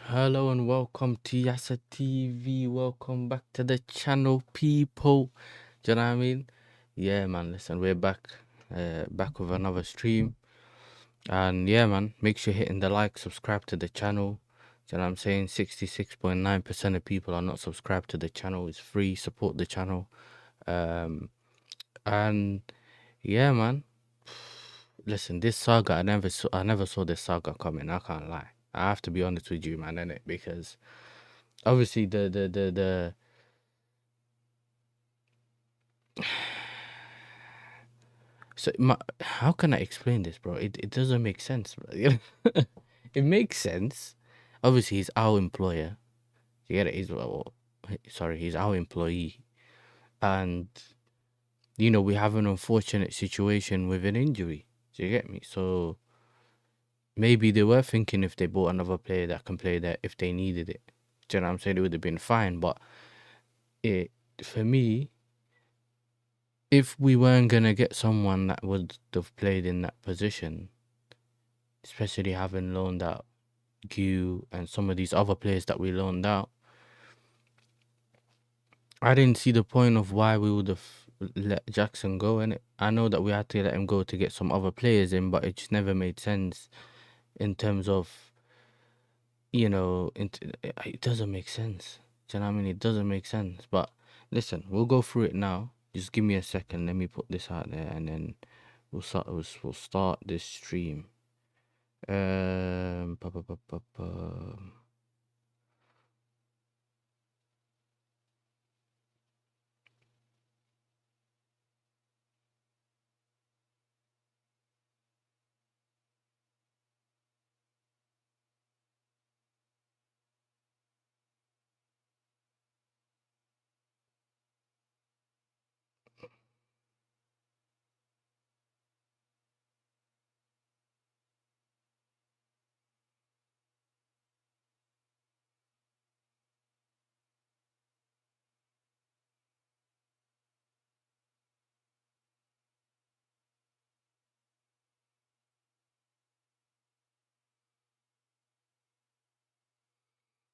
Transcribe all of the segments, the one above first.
Hello and welcome to YASSERTV. Welcome back to the channel, people. Do you know what I mean? Yeah, man. Listen, we're back, back with another stream. And yeah, man, make sure you're hitting the like, subscribe to the channel. Do you know what I'm saying? 66.9% of people are not subscribed to the channel. It's free. Support the channel. And yeah, man. Listen, this saga, I never saw this saga coming. I can't lie. I have to be honest with you, man, innit? Because obviously the how can I explain this, bro? It doesn't make sense, bro. It makes sense. Obviously, he's our employer. You get it? He's our employee, and you know we have an unfortunate situation with an injury. Do you get me? So maybe they were thinking if they bought another player that can play there if they needed it. Do you know what I'm saying? It would have been fine, but for me, if we weren't gonna get someone that would have played in that position, especially having loaned out Yakuub and some of these other players that we loaned out, I didn't see the point of why we would have let Jackson go. And I know that we had to let him go to get some other players in, but it just never made sense in terms of, you know, it doesn't make sense. Do you know what I mean? It doesn't make sense. But listen, we'll go through it now. Just give me a second. Let me put this out there, and then we'll start this stream.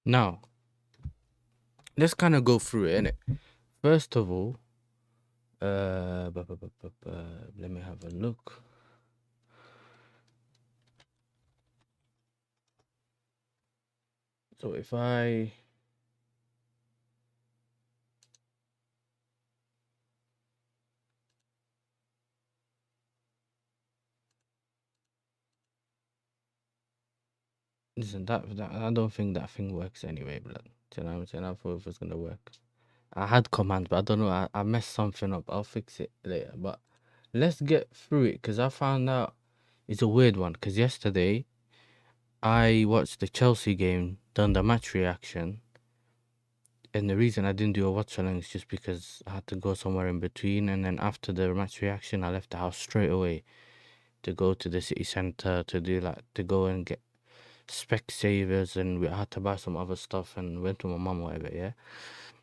Now, let's kind of go through it, innit? First of all, let me have a look. So if I listen, that I don't think that thing works anyway, blood. Do you know what I'm saying? I thought it was gonna work. I had commands, but I don't know. I messed something up. I'll fix it later. But let's get through it because I found out it's a weird one. Because yesterday I watched the Chelsea game, done the match reaction, and the reason I didn't do a watch along is just because I had to go somewhere in between, and then after the match reaction, I left the house straight away to go to the city center to do to go and get Specsavers, and we had to buy some other stuff and went to my mum, whatever, yeah.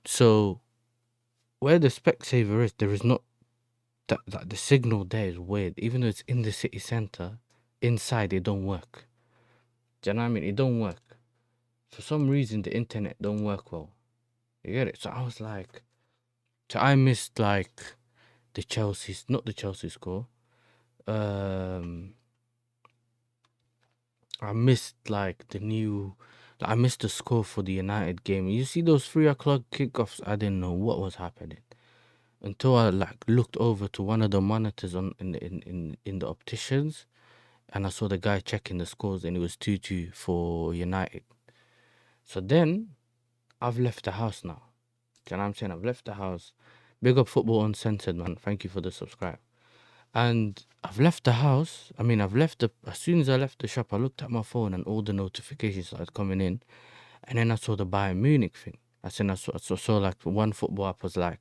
So where the Specsaver is, there is not that the signal there is weird. Even though it's in the city center, inside it don't work. Do you know what I mean? It don't work. For some reason the internet don't work well. You get it? So I was like, so I missed like the Chelsea's, not the Chelsea score. I missed like I missed the score for the United game. You see those 3 o'clock kickoffs? I didn't know what was happening until I like looked over to one of the monitors in the opticians, and I saw the guy checking the scores, and it was 2-2 for United. So then I've left the house now. Do you know what I'm saying? I've left the house. Big up Football Uncensored, man. Thank you for the subscribe. And I've left the house. I mean, as soon as I left the shop, I looked at my phone and all the notifications started coming in. And then I saw the Bayern Munich thing. I saw like one football app was like,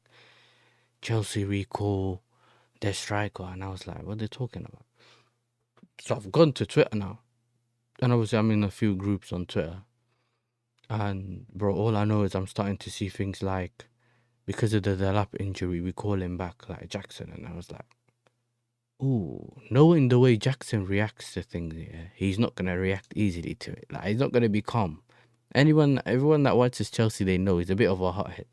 Chelsea recall their striker. And I was like, what are they talking about? So I've gone to Twitter now. And obviously I'm in a few groups on Twitter. And bro, all I know is I'm starting to see things like, because of the Delap injury, we call him back like Jackson. And I was like, ooh, knowing the way Jackson reacts to things, yeah, he's not gonna react easily to it. Like, he's not gonna be calm. Everyone that watches Chelsea, they know he's a bit of a hothead.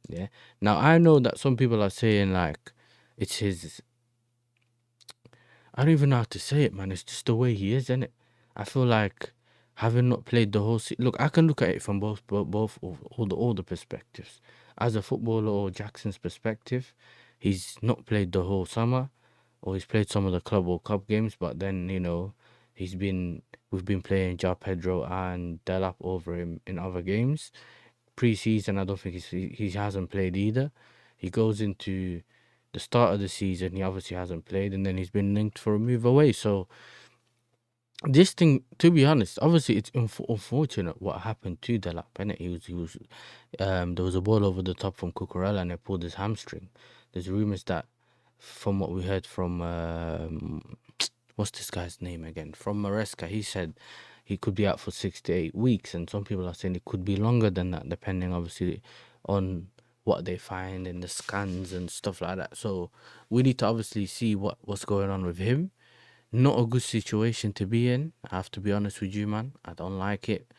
Yeah. Now I know that some people are saying like, it's his. I don't even know how to say it, man. It's just the way he is, isn't it? I feel like having not played the whole season. Look, I can look at it from both all the perspectives. As a footballer or Jackson's perspective, he's not played the whole summer, or he's played some of the club or cup games, but then we've been playing João Pedro and Delap over him in other games. Pre-season, I don't think he hasn't played either. He goes into the start of the season, he obviously hasn't played, and then he's been linked for a move away. So this thing, to be honest, obviously it's unfortunate what happened to Delap, innit? There was a ball over the top from Cucurella and it pulled his hamstring. There's rumors that, from what we heard from what's this guy's name again? From Maresca, he said he could be out for 6 to 8 weeks, and some people are saying it could be longer than that, depending obviously on what they find in the scans and stuff like that. So we need to obviously see what's going on with him. Not a good situation to be in. I have to be honest with you, man. I don't like it.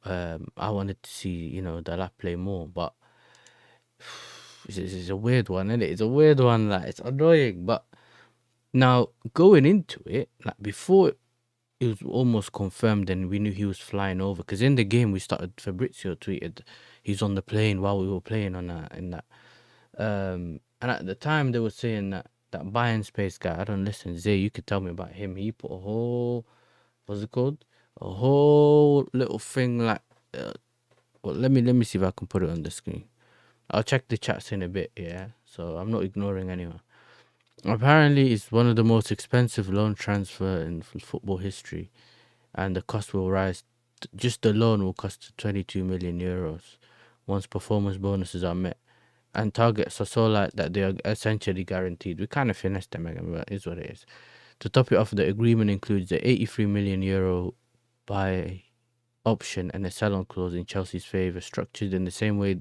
I wanted to see, Delap play more, but it's a weird one, isn't it? It's a weird one. Like, it's annoying. But now going into it, like before, it was almost confirmed, and we knew he was flying over. Because in the game we started, Fabrizio tweeted he's on the plane while we were playing on that. And at the time they were saying that Bayern space guy. I don't listen. Zay, you could tell me about him. He put a whole, what's it called? A whole little thing like. Well, let me see if I can put it on the screen. I'll check the chats in a bit. Yeah, so I'm not ignoring anyone. Apparently, it's one of the most expensive loan transfer in football history, and the cost will rise. Just the loan will cost 22 million euros once performance bonuses are met. And targets are so light that they are essentially guaranteed. We kind of finessed them again, but it is what it is. To top it off, the agreement includes the 83 million euro buy option and a sell-on clause in Chelsea's favour, structured in the same way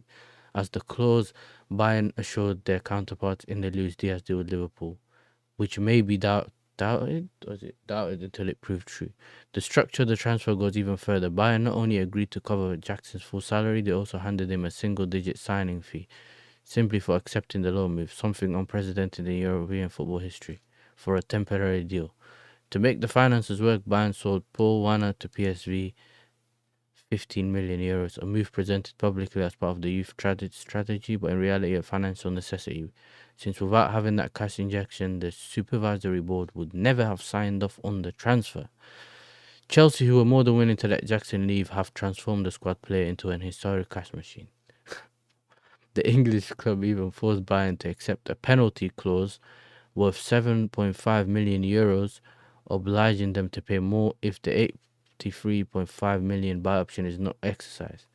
as the clause Bayern assured their counterparts in the Luis Diaz deal with Liverpool, which may be doubted until it proved true. The structure of the transfer goes even further. Bayern not only agreed to cover Jackson's full salary, they also handed him a single-digit signing fee, simply for accepting the loan move, something unprecedented in European football history, for a temporary deal. To make the finances work, Bayern sold Paul Warner to PSV, 15 million euros, a move presented publicly as part of the youth strategy, but in reality a financial necessity, since without having that cash injection, the supervisory board would never have signed off on the transfer. Chelsea, who were more than willing to let Jackson leave, have transformed the squad player into an historic cash machine. The English club even forced Bayern to accept a penalty clause worth 7.5 million euros, obliging them to pay more if the 83.5 million buy option is not exercised.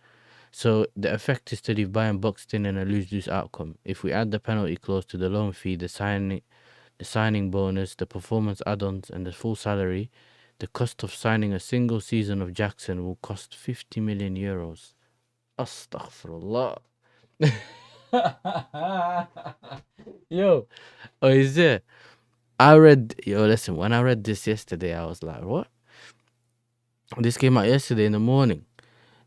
So the effect is to leave Bayern boxed in in a lose-lose outcome. If we add the penalty clause to the loan fee, the signing bonus, the performance add-ons, and the full salary, the cost of signing a single season of Jackson will cost 50 million euros. Astaghfirullah. Yo, oh, is it? Listen, when I read this yesterday, I was like, what? This came out yesterday in the morning.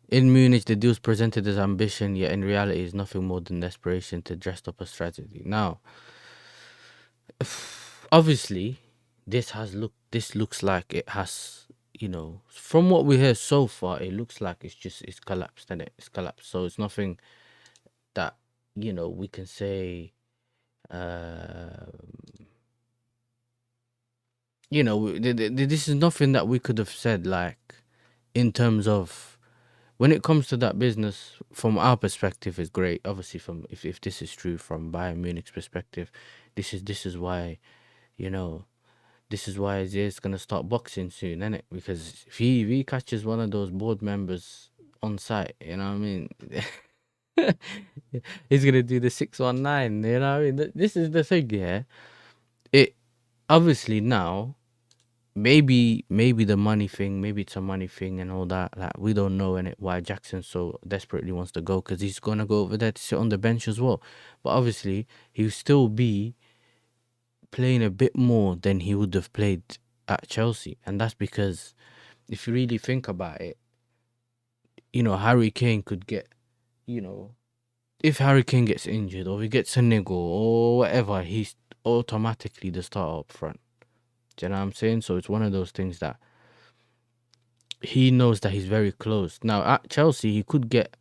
In Munich, the deals presented as ambition, yet in reality is nothing more than desperation to dress up a strategy. Now, obviously, this looks like it has, from what we hear so far, it looks like it's collapsed, and it's collapsed. So it's nothing that, we can say, this is nothing that we could have said, like, in terms of, when it comes to that business, from our perspective, is great. Obviously, from if this is true from Bayern Munich's perspective, this is why, this is why Ziyech's gonna start boxing soon, isn't it? Because if he catches one of those board members on site, you know what I mean, he's gonna do the 619. You know what I mean? This is the thing, yeah. It obviously now. Maybe the money thing, maybe it's a money thing and all that. Like, we don't know in it why Jackson so desperately wants to go, because he's gonna go over there to sit on the bench as well. But obviously, he'll still be playing a bit more than he would have played at Chelsea, and that's because if you really think about it, Harry Kane could get, if Harry Kane gets injured or he gets a niggle or whatever, he's automatically the starter up front. Do you know what I'm saying? So it's one of those things that he knows that he's very close. Now at Chelsea, he could get,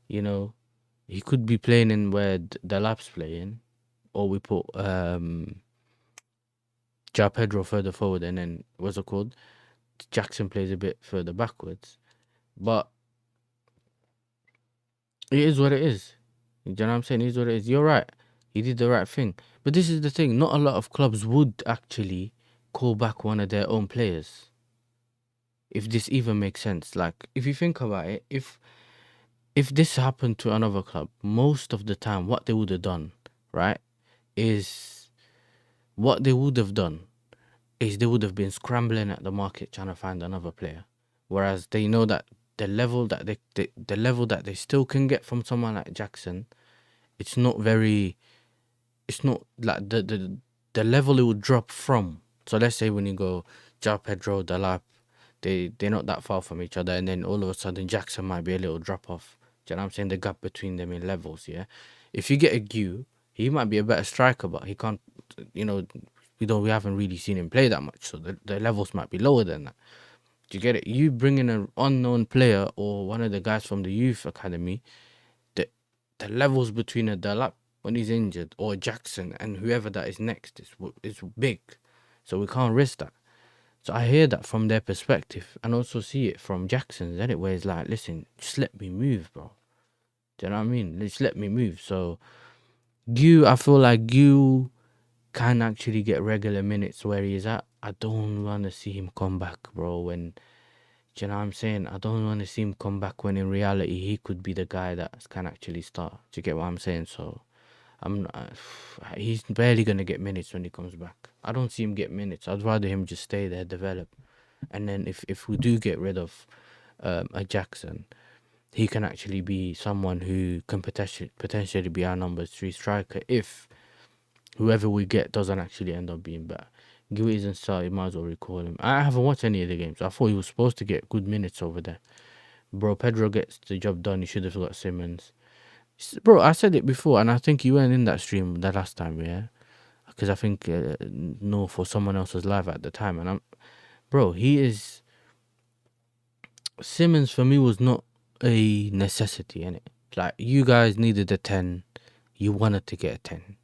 he could be playing in where the Lap's playing, or we put Ja Pedro further forward, and then what's it called? Jackson plays a bit further backwards. But it is what it is. You know what I'm saying? It is what it is. You're right. He did the right thing. But this is the thing. Not a lot of clubs would actually call back one of their own players, if this even makes sense. Like, if you think about it, if this happened to another club, most of the time what they would have done, right, is they would have been scrambling at the market trying to find another player, whereas they know that the level that they still can get from someone like Jackson, it's not like the level it would drop from. So let's say when you go Ja Pedro, Delap, they're not that far from each other, and then all of a sudden Jackson might be a little drop off. Do you know what I'm saying? The gap between them in levels, yeah. If you get a Gu, he might be a better striker, but he can't. We haven't really seen him play that much, so the levels might be lower than that. Do you get it? You bring in an unknown player or one of the guys from the youth academy, the levels between a Delap when he's injured, or Jackson, and whoever that is next is big. So we can't risk that. So I hear that from their perspective, and also see it from Jackson's, where it's like, listen, just let me move, bro. Do you know what I mean? Just let me move. So I feel like Gu can actually get regular minutes where he is at. I don't want to see him come back, bro. Do you know what I'm saying? I don't want to see him come back when in reality he could be the guy that can actually start. Do you get what I'm saying? So he's barely gonna get minutes when he comes back. I don't see him get minutes. I'd rather him just stay there, develop, and then if we do get rid of a Jackson, he can actually be someone who can potentially be our number 3 striker if whoever we get doesn't actually end up being better. Gui isn't started, might as well recall him. I haven't watched any of the games. I thought he was supposed to get good minutes over there. Bro, Pedro gets the job done. He should have got Simmons. Bro, I said it before, and I think you weren't in that stream the last time, yeah? Because I think North or someone else was live at the time, and Simmons for me was not a necessity, innit? Like, you guys needed a 10, you wanted to get a 10.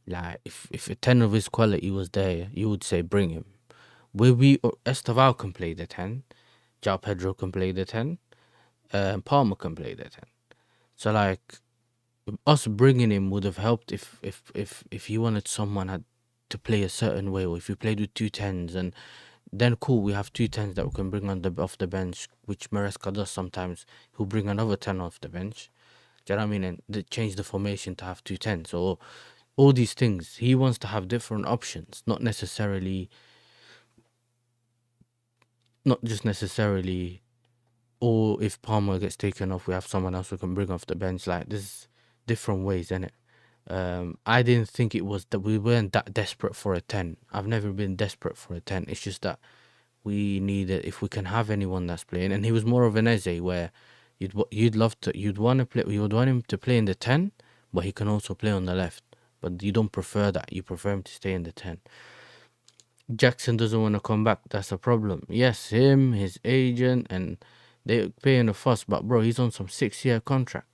Like, if a 10 of his quality was there, you would say bring him. Estaval can play the 10, João Pedro can play the 10, Palmer can play the 10. So like, us bringing him would have helped if you wanted someone to play a certain way, or if we played with 2 10s, and then cool, we have 2 10s that we can bring on the off the bench, which Maresca does sometimes. He'll bring another 10 off the bench. Do you know what I mean? And change the formation to have 2 10s, or all these things. He wants to have different options, not just necessarily. Or if Palmer gets taken off, we have someone else we can bring off the bench. Like, there's different ways, innit? I didn't think it was that we weren't that desperate for a 10. I've never been desperate for a 10. It's just that we needed, if we can have anyone that's playing, and he was more of an Eze, where you'd want him to play in the 10, but he can also play on the left. But you don't prefer that. You prefer him to stay in the 10. Jackson doesn't want to come back. That's a problem. Yes, him, his agent, and they're paying a fuss. But bro, he's on some 6-year contract.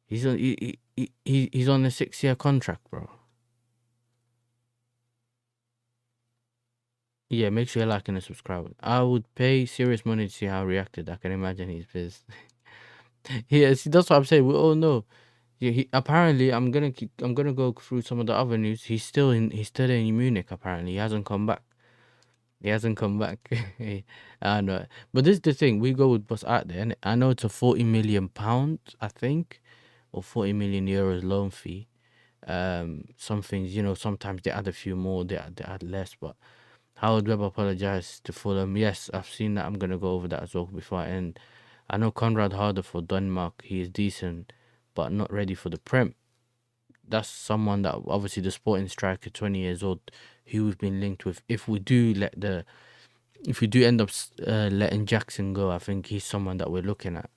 He's on he's on a 6-year contract, bro. Yeah, make sure you're liking and subscribing. I would pay serious money to see how he reacted. I can imagine he's pissed. Yeah, see, that's what I'm saying. We all know. Yeah, apparently I'm gonna go through some of the other news. He's still in Munich. Apparently, he hasn't come back. I know, but this is the thing. We go with what's out there, and I know it's a 40 million pounds, I think, or 40 million euros loan fee. Some things, sometimes they add a few more, they add less. But Howard Webb apologized to Fulham. Yes, I've seen that. I'm gonna go over that as well before I end. I know Conrad Harder for Denmark. He is decent, but not ready for the Prem. That's someone that obviously the Sporting striker, 20 years old, who we've been linked with. If we do end up letting Jackson go, I think he's someone that we're looking at.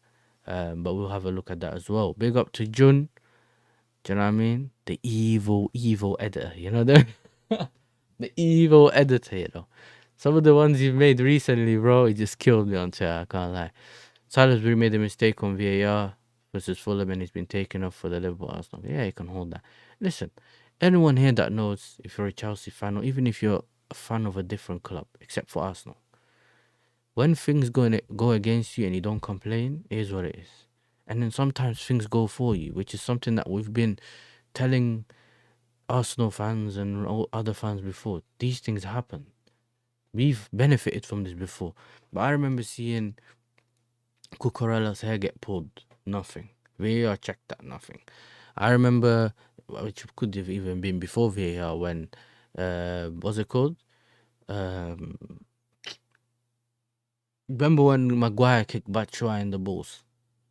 But we'll have a look at that as well. Big up to Jun. Do you know what I mean? The evil editor. You know the evil editor. Some of the ones you've made recently, bro, it just killed me on Twitter. I can't lie. Salisbury made a mistake on VAR versus Fulham, and he's been taken off for the Liverpool Arsenal. Yeah, he can hold that. Listen, anyone here that knows, if you're a Chelsea fan, or even if you're a fan of a different club, except for Arsenal, when things go against you and you don't complain, it is what it is. And then sometimes things go for you, which is something that we've been telling Arsenal fans and all other fans before. These things happen. We've benefited from this before. But I remember seeing Cucurella's hair get pulled. Nothing. VAR checked that. Nothing. I remember, which could have even been before VAR, when what's it called? Remember when Maguire kicked Batshuayi in the balls?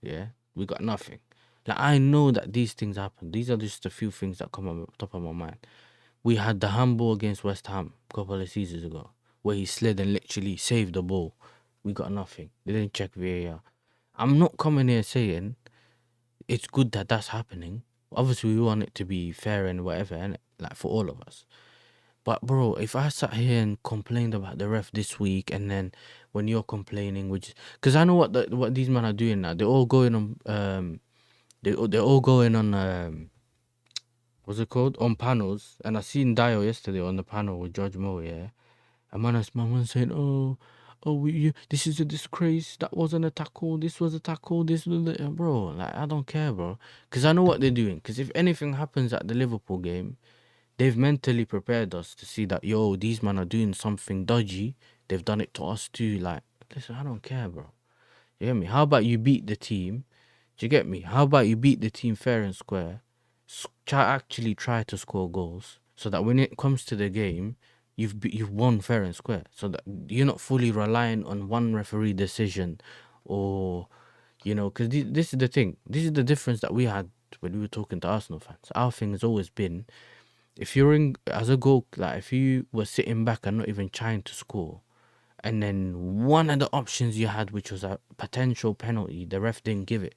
Yeah, we got nothing. Like, I know that these things happen. These are just a few things that come on top of my mind. We had the handball against West Ham a couple of seasons ago, where he slid and literally saved the ball. We got nothing. They didn't check VAR. I'm not coming here saying it's good that that's happening. Obviously, we want it to be fair and whatever, and like for all of us. But bro, if I sat here and complained about the ref this week, and then when you're complaining, because I know what these men are doing now. They're all going on they're all going on what's it called, on panels. And I seen Dio yesterday on the panel with George Moore. Yeah, and man saying, this is a disgrace. That wasn't a tackle. This was a tackle. This was bro. Like, I don't care, bro, because I know what they're doing. Because if anything happens at the Liverpool game, they've mentally prepared us to see that, these men are doing something dodgy. They've done it to us too. Like, listen, I don't care, bro. You get me? How about you beat the team? Do you get me? How about you beat the team fair and square? Actually try to score goals, so that when it comes to the game, you've won fair and square, so that you're not fully relying on one referee decision, or because this is the thing. This is the difference that we had when we were talking to Arsenal fans. Our thing has always been, if you're in as a goal, like if you were sitting back and not even trying to score, and then one of the options you had, which was a potential penalty, the ref didn't give it.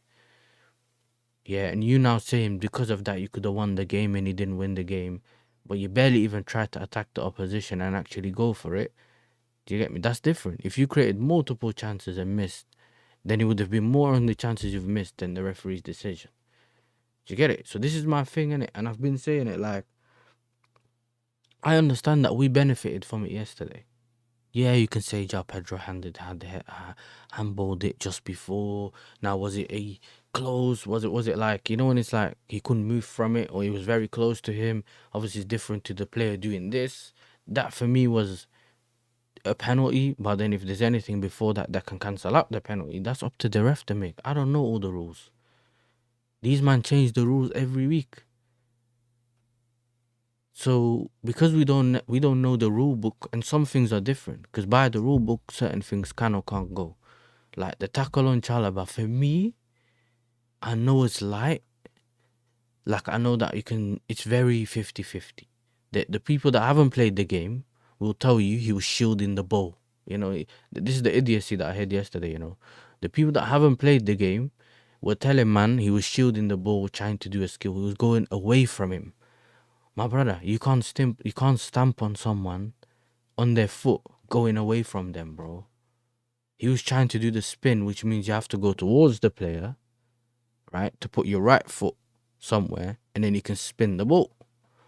Yeah, and you now saying because of that you could have won the game, and you didn't win the game, but you barely even tried to attack the opposition and actually go for it. Do you get me? That's different. If you created multiple chances and missed, then it would have been more on the chances you've missed than the referee's decision. Do you get it? So this is my thing, innit? And I've been saying it, like, I understand that we benefited from it yesterday. Yeah, you can say João Pedro handballed it just before. Now, was it a close? Was it like, you know, when it's like he couldn't move from it, or he was very close to him? Obviously, it's different to the player doing this. That for me was a penalty. But then if there's anything before that that can cancel out the penalty, that's up to the ref to make. I don't know all the rules. These man change the rules every week. So because we don't know the rule book, and some things are different, because by the rule book certain things can or can't go. Like the tackle on Chalaba, for me, I know it's light. Like I know that it's very 50-50. The people that haven't played the game will tell you he was shielding the ball. You know, this is the idiocy that I heard yesterday, you know. The people that haven't played the game were telling man he was shielding the ball, trying to do a skill. He was going away from him. My brother, you can't stamp on someone on their foot going away from them, bro. He was trying to do the spin, which means you have to go towards the player, right? To put your right foot somewhere, and then you can spin the ball.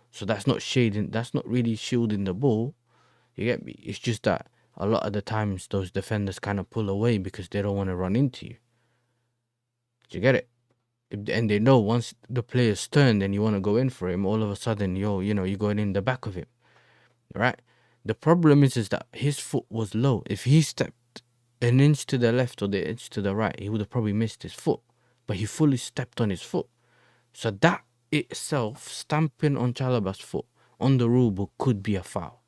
So that's not shading, that's not really shielding the ball. You get me? It's just that a lot of the times those defenders kind of pull away because they don't want to run into you. Do you get it? And they know once the player's turned and you want to go in for him, all of a sudden you're going in the back of him, right? The problem is that his foot was low. If he stepped an inch to the left or the inch to the right, he would have probably missed his foot. But he fully stepped on his foot. So that itself, stamping on Chalaba's foot on the rule book, could be a foul.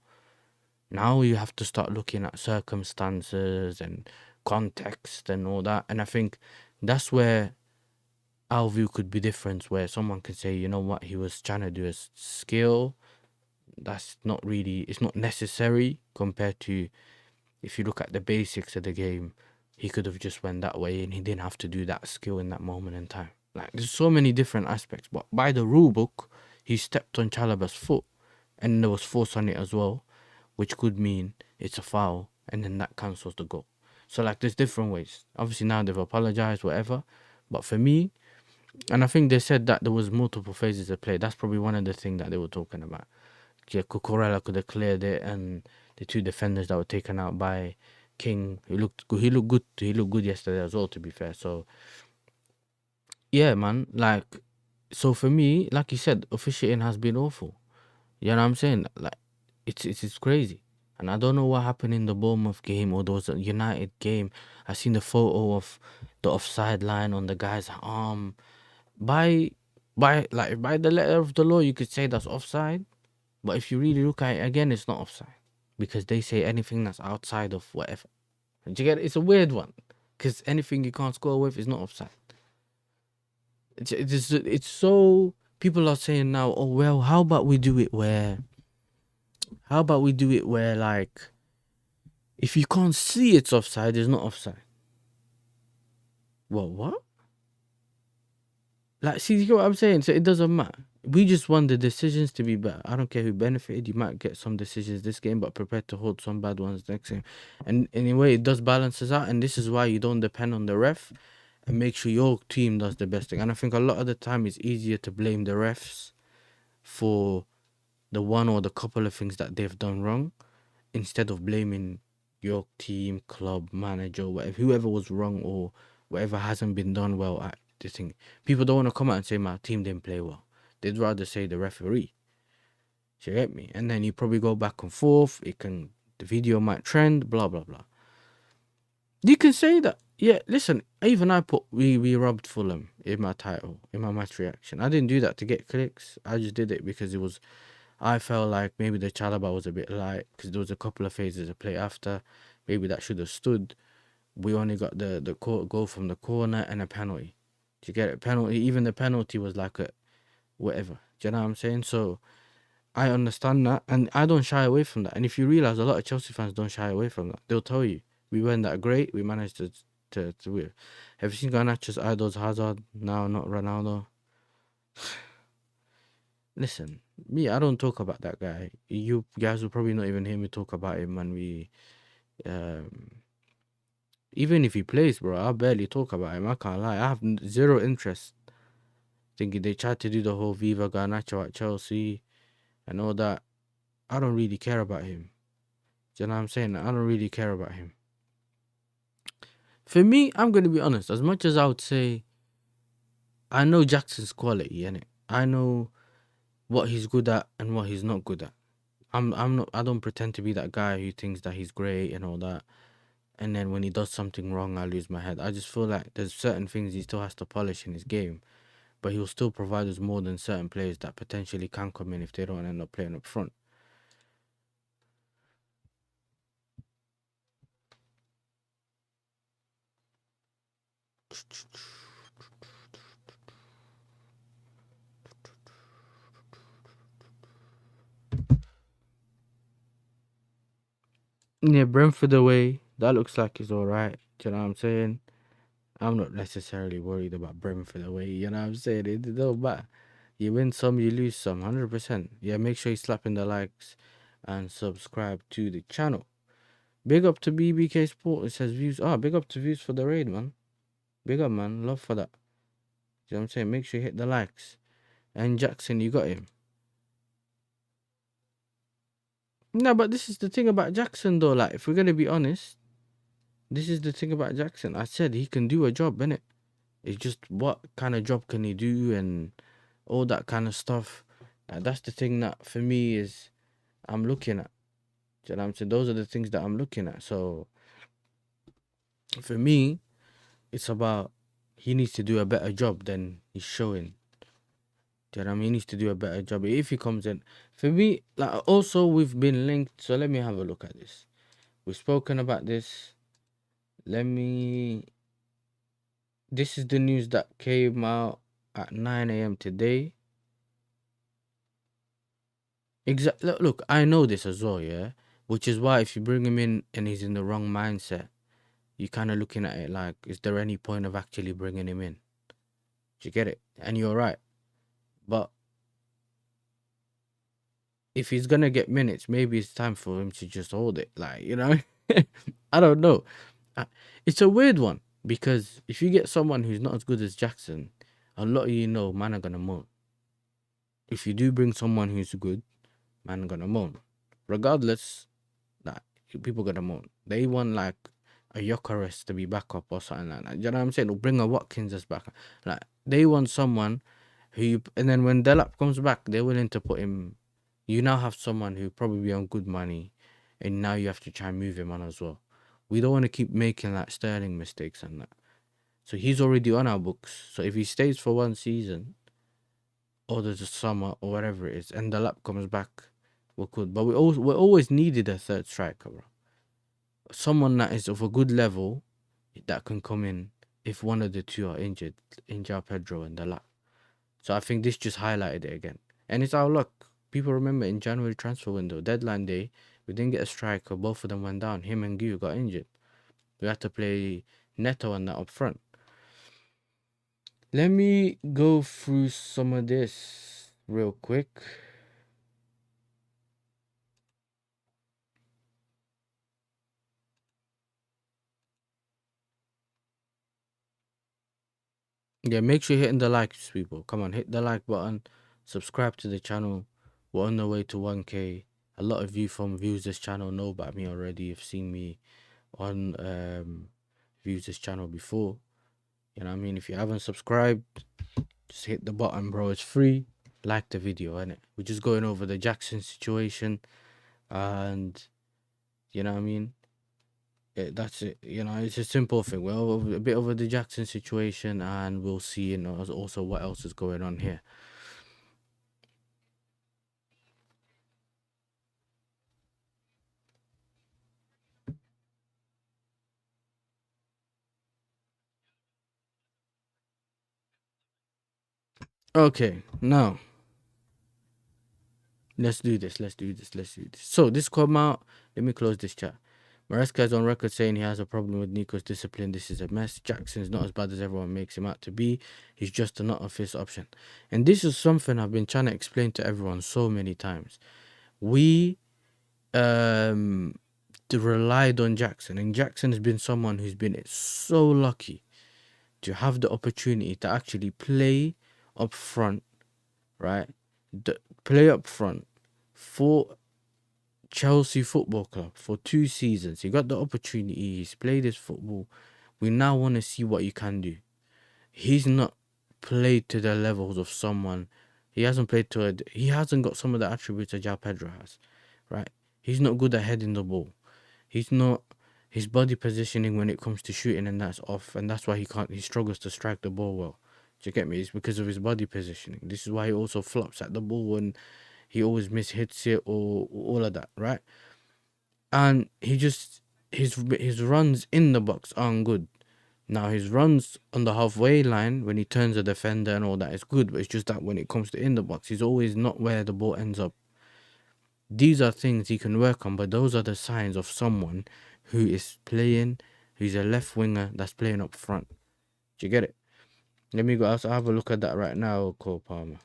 Now you have to start looking at circumstances and context and all that. And I think that's where our view could be different, where someone could say, you know what, he was trying to do a skill. That's not really, it's not necessary compared to if you look at the basics of the game, he could have just went that way and he didn't have to do that skill in that moment in time. Like, there's so many different aspects, but by the rule book, he stepped on Chalaba's foot and there was force on it as well, which could mean it's a foul and then that cancels the goal. So like, there's different ways. Obviously now they've apologized, whatever, but for me, and I think they said that there was multiple phases of play. That's probably one of the things that they were talking about. Yeah, Cucurella could have cleared it, and the two defenders that were taken out by King, he looked good. He looked good yesterday as well, to be fair. So yeah, man. Like, so for me, like you said, officiating has been awful. You know what I'm saying? Like, it's crazy. And I don't know what happened in the Bournemouth game or there was a United game. I seen the photo of the offside line on the guy's arm. By the letter of the law, you could say that's offside. But if you really look at it again, it's not offside. Because they say anything that's outside of whatever. Do you get it? It's a weird one. Because anything you can't score with is not offside. It's so... People are saying now, oh, well, how about we do it where, like, if you can't see it's offside, it's not offside. Well, what? Like, see, you get what I'm saying? So it doesn't matter. We just want the decisions to be better. I don't care who benefited. You might get some decisions this game, but prepared to hold some bad ones next game. And anyway, it does balances out. And this is why you don't depend on the ref and make sure your team does the best thing. And I think a lot of the time it's easier to blame the refs for the one or the couple of things that they've done wrong instead of blaming your team, club, manager, whatever, whoever was wrong or whatever hasn't been done well at this thing. People don't want to come out and say my team didn't play well. They'd rather say the referee. Do you get me? And then you probably go back and forth. The video might trend, blah, blah, blah. You can say that. Yeah, listen, even I put we robbed Fulham in my title, in my match reaction. I didn't do that to get clicks. I just did it because I felt like maybe the Chalaba was a bit light because there was a couple of phases of play after. Maybe that should have stood. We only got the goal from the corner and a penalty. Do you get it? Penalty, even the penalty was like a whatever. Do you know what I'm saying? So I understand that and I don't shy away from that. And if you realize, a lot of Chelsea fans don't shy away from that. They'll tell you, we weren't that great. We managed to win. Have you seen Garnacho's idols, Hazard, now not Ronaldo? Listen, me, I don't talk about that guy. You guys will probably not even hear me talk about him when we... even if he plays, bro, I barely talk about him. I can't lie. I have zero interest. Thinking they tried to do the whole Viva Garnacho at Chelsea and all that. I don't really care about him. Do you know what I'm saying? I don't really care about him. For me, I'm going to be honest. As much as I would say I know Jackson's quality, innit? I know what he's good at and what he's not good at. I'm not. I don't pretend to be that guy who thinks that he's great and all that. And then when he does something wrong, I lose my head. I just feel like there's certain things he still has to polish in his game, but he'll still provide us more than certain players that potentially can come in if they don't end up playing up front. Yeah, Brentford away. That looks like it's alright. Do you know what I'm saying? I'm not necessarily worried about Brentford away. You know what I'm saying? It don't matter. You win some, you lose some. 100%. Yeah, make sure you're slapping the likes and subscribe to the channel. Big up to BBK Sport. It says views. Big up to views for the raid, man. Big up, man. Love for that. You know what I'm saying? Make sure you hit the likes. And Jackson, you got him. No, but this is the thing about Jackson, though. Like, if we're going to be honest, this is the thing about Jackson. I said he can do a job, innit? It's just what kind of job can he do and all that kind of stuff. That's the thing that for me is I'm looking at. Do you know what I'm saying? Those are the things that I'm looking at. So for me, it's about he needs to do a better job than he's showing. Do you know what I mean? He needs to do a better job. If he comes in, for me, like also we've been linked. So let me have a look at this. We've spoken about this. This is the news that came out at 9 a.m. today. Exactly. Look, I know this as well, yeah. Which is why if you bring him in and he's in the wrong mindset, you're kind of looking at it like, is there any point of actually bringing him in? Do you get it? And you're right. But if he's gonna get minutes, maybe it's time for him to just hold it. Like, you know, I don't know. It's a weird one because if you get someone who's not as good as Jackson, a lot of man are gonna moan. If you do bring someone who's good, man are gonna moan. Regardless, like people gonna moan. They want like a Yakuub to be back up or something like that. You know what I'm saying? Or bring a Watkins as back. Like they want someone who, and then when Delap comes back, they're willing to put him. You now have someone who probably on good money, and now you have to try and move him on as well. We don't want to keep making like Sterling mistakes and that. So he's already on our books. So if he stays for one season, or there's a summer or whatever it is, and the lap comes back, we're good. But we always needed a third striker, bro. Someone that is of a good level that can come in if one of the two are injured, Pedro and the lap. So I think this just highlighted it again. And it's our luck. People remember in January transfer window, deadline day, we didn't get a striker. Both of them went down. Him and Gu got injured. We had to play Neto and that up front. Let me go through some of this real quick. Yeah, make sure you're hitting the likes, people. Come on, hit the like button. Subscribe to the channel. We're on the way to 1K. A lot of you from Views This channel know about me already. You've seen me on Views This channel before. You know what I mean? If you haven't subscribed, just hit the button, bro. It's free. Like the video, innit? We're just going over the Jackson situation. And, you know what I mean? That's it. You know, it's a simple thing. Well, a bit over the Jackson situation, and we'll see, also what else is going on here. Okay, now let's do this. So this come out. Let me close this chat. Maresca is on record saying he has a problem with Nico's discipline. This is a mess. Jackson's not as bad as everyone makes him out to be. He's just a not a fifth option. And this is something I've been trying to explain to everyone so many times. We relied on Jackson, and Jackson has been someone who's been so lucky to have the opportunity to actually play up front, right? Play up front for Chelsea Football Club for 2 seasons. He got the opportunity. He's played his football. We now want to see what you can do. He's not played to the levels of someone. He hasn't played to it. He hasn't got some of the attributes that João Pedro has, right? He's not good at heading the ball. He's not. His body positioning when it comes to shooting and that's off, and that's why he can't. He struggles to strike the ball well. Do you get me? It's because of his body positioning. This is why he also flops at the ball and he always mishits it or all of that, right? And he just his runs in the box aren't good. Now his runs on the halfway line when he turns a defender and all that is good, but it's just that when it comes to in the box, he's always not where the ball ends up. These are things he can work on, but those are the signs of someone who is playing, who's a left winger that's playing up front. Do you get it? Let me go. I'll have a look at that right now, Cole Palmer.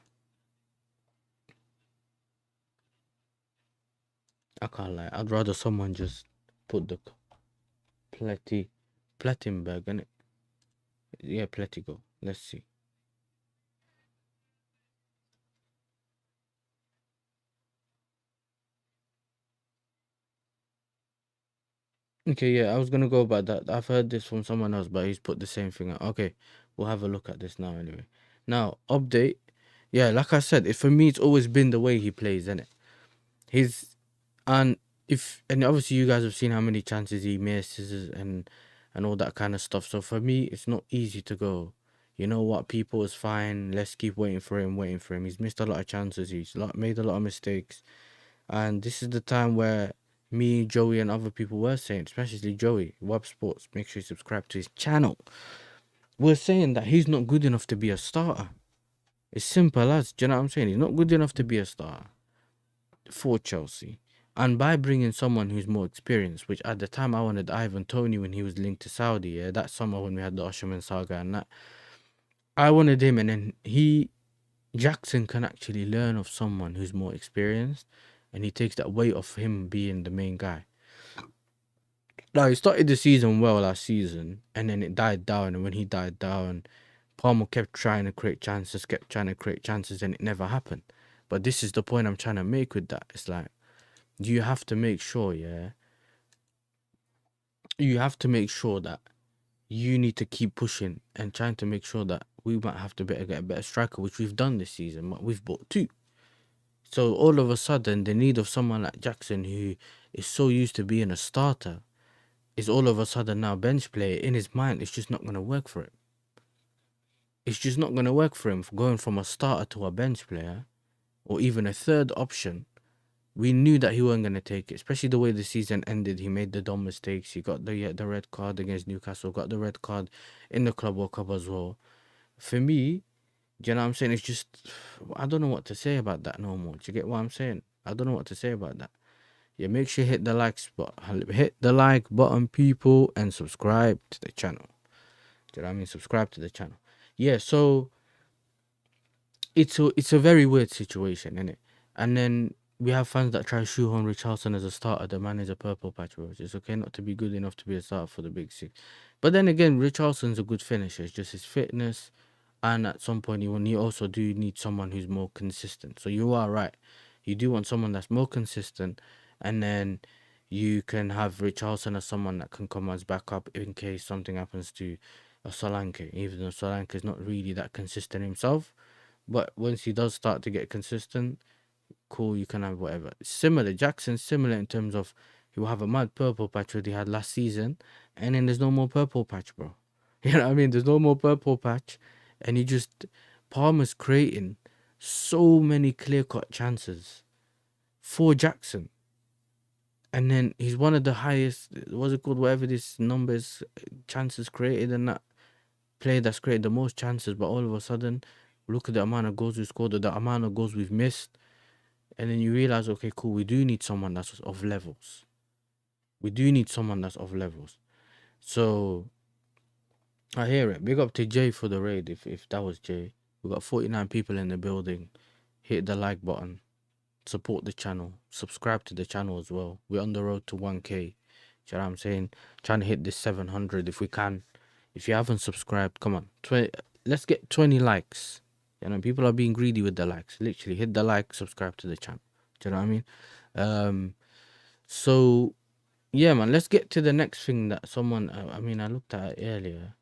I can't lie. I'd rather someone just put the Plettenberg in it. Yeah, Pletigo. Let's see. Okay, yeah, I was gonna go about that. I've heard this from someone else, but he's put the same thing out. Okay, we'll have a look at this now anyway. Now, update. Yeah, like I said, for me, it's always been the way he plays, isn't it? He's and and obviously you guys have seen how many chances he misses and all that kind of stuff. So for me, it's not easy to go. You know what? People is fine. Let's keep waiting for him. He's missed a lot of chances. He's made a lot of mistakes. And this is the time where me, Joey, and other people were saying, especially Joey, Web Sports, make sure you subscribe to his channel. We're saying that he's not good enough to be a starter. It's simple as, do you know what I'm saying? He's not good enough to be a starter for Chelsea. And by bringing someone who's more experienced, which at the time I wanted Ivan Toney when he was linked to Saudi, yeah, that summer when we had the HUSAM Saga and that, I wanted him, and then Jackson can actually learn of someone who's more experienced, and he takes that weight off him being the main guy. Now, he started the season well last season, and then it died down, and when he died down, Palmer kept trying to create chances, and it never happened. But this is the point I'm trying to make with that. It's like, you have to make sure, yeah, you have to make sure that you need to keep pushing and trying to make sure that we might have to get a better striker, which we've done this season, but we've bought two. So all of a sudden, the need of someone like Jackson, who is so used to being a starter, is all of a sudden now bench player. In his mind, it's just not going to work for him. It's just not going to work for him, going from a starter to a bench player, or even a third option. We knew that he wasn't going to take it, especially the way the season ended. He made the dumb mistakes. He got the red card against Newcastle, got the red card in the Club World Cup as well. For me, do you know what I'm saying? It's just, I don't know what to say about that no more. Do you get what I'm saying? I don't know what to say about that. Yeah, make sure you hit the hit the like button, people, and subscribe to the channel. Do you know what I mean? Subscribe to the channel. Yeah, so it's a very weird situation, isn't it? And then we have fans that try to shoehorn Richarlison as a starter. The man is a purple patch, bro. It's okay not to be good enough to be a starter for the big six. But then again, Richarlison's a good finisher. It's just his fitness, and at some point you also do need someone who's more consistent. So you are right. You do want someone that's more consistent, and then you can have Richarlison as someone that can come as backup in case something happens to a Solanke. Even though Solanke is not really that consistent himself, but once he does start to get consistent, cool, you can have whatever. Similar, Jackson's similar in terms of he will have a mad purple patch that he had last season, and then there's no more purple patch, bro. You know what I mean? There's no more purple patch, and he just, Palmer's creating so many clear-cut chances for Jackson. And then he's one of the highest, what's it called, whatever this numbers, chances created, and that player that's created the most chances, but all of a sudden, look at the amount of goals we scored, or the amount of goals we've missed. And then you realize, okay, cool, we do need someone that's of levels. We do need someone that's of levels. So, I hear it. Big up to Jay for the raid, if that was Jay. We got 49 people in the building. Hit the like button. Support the channel. Subscribe to the channel as well. We're on the road to 1K. Do you know what I'm saying? Trying to hit this 700 if we can. If you haven't subscribed, come on. Let's get 20 likes. You know, people are being greedy with the likes. Literally, hit the like, subscribe to the channel. Do you know what I mean? So, yeah, man, let's get to the next thing that someone, I looked at it earlier.